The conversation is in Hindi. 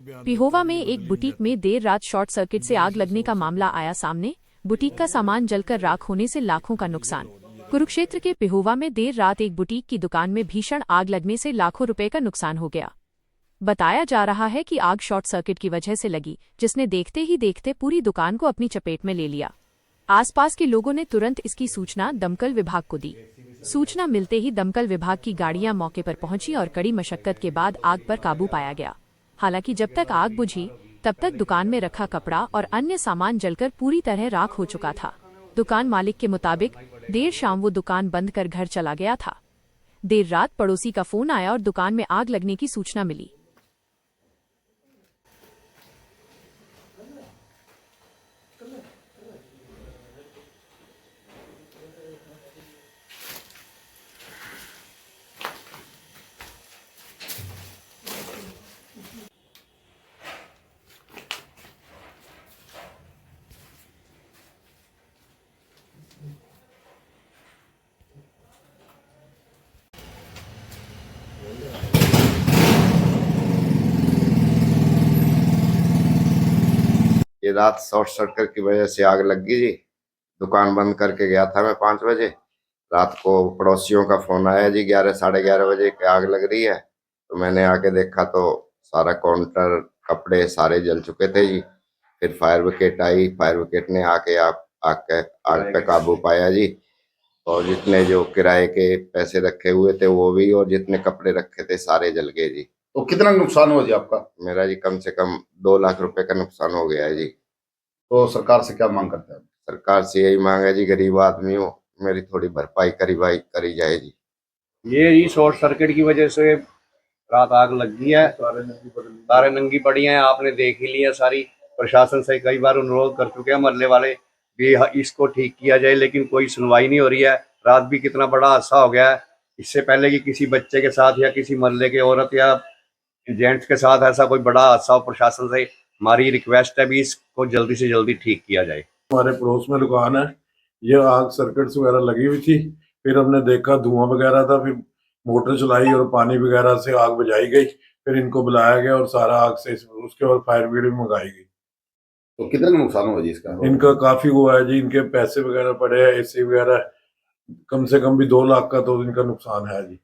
पिहोवा में एक बुटीक में देर रात शॉर्ट सर्किट से आग लगने का मामला आया सामने। बुटीक का सामान जलकर राख होने से लाखों का नुकसान। कुरुक्षेत्र के पिहोवा में देर रात एक बुटीक की दुकान में भीषण आग लगने से लाखों रुपए का नुकसान हो गया। बताया जा रहा है कि आग शॉर्ट सर्किट की वजह से लगी, जिसने देखते ही देखते पूरी दुकान को अपनी चपेट में ले लिया। आसपास के लोगों ने तुरंत इसकी सूचना दमकल विभाग को दी। सूचना मिलते ही दमकल विभाग की गाड़ियां मौके पर पहुंची और कड़ी मशक्कत के बाद आग पर काबू पाया गया। हालांकि जब तक आग बुझी तब तक दुकान में रखा कपड़ा और अन्य सामान जलकर पूरी तरह राख हो चुका था। दुकान मालिक के मुताबिक देर शाम वो दुकान बंद कर घर चला गया था। देर रात पड़ोसी का फोन आया और दुकान में आग लगने की सूचना मिली। ये रात शॉर्ट सर्किट की वजह से आग लग गई जी। दुकान बंद करके गया था मैं 5 बजे। रात को पड़ोसियों का फोन आया जी 11 साढ़े 11 बजे कि आग लग रही है। तो मैंने आके देखा तो सारा काउंटर कपड़े सारे जल चुके थे जी। फिर फायर ब्रिगेड आई। फायर ब्रिगेड ने आके आग पे काबू पाया जी। और जितने जो किराए के पैसे रखे हुए थे वो भी, और जितने कपड़े रखे थे सारे जल गए जी। तो कितना नुकसान हुआ जी आपका? मेरा जी कम से कम 2 लाख रुपए का नुकसान हो गया है जी। तो सरकार से क्या मांग करते हैं? सरकार से यही मांग है जी, गरीब आदमी हो, मेरी थोड़ी भरपाई करी जाए जी। ये जी शॉर्ट सर्किट की वजह से रात आग लग गई है। तारे नंगी पड़ी हैं, आपने देख ही लिया सारी। प्रशासन से कई बार अनुरोध कर चुके हैं मोहल्ले वाले भी इसको ठीक किया जाए, लेकिन कोई सुनवाई नहीं हो रही है। रात भी कितना बड़ा हादसा हो गया है। इससे पहले कि किसी बच्चे के साथ या किसी मोहल्ले के औरत या जेंट्स के साथ ऐसा कोई बड़ा हादसा हो, प्रशासन से हमारी रिक्वेस्ट है भी इसको जल्दी से जल्दी ठीक किया जाए। हमारे पड़ोस में दुकान है, ये आग सर्किट्स वगैरह लगी हुई थी। फिर हमने देखा धुआं वगैरह था, फिर मोटर चलाई और पानी वगैरह से आग बुझाई गई। फिर इनको बुलाया गया और सारा आग से उसके बाद फायर ब्रिगेड भी मंगाई गई। तो कितना नुकसान हुआ जी इसका? इनका काफी हुआ है जी, इनके पैसे वगैरह पड़े हैं, एसी वगैरह, कम से कम भी 2 लाख का तो इनका नुकसान है जी।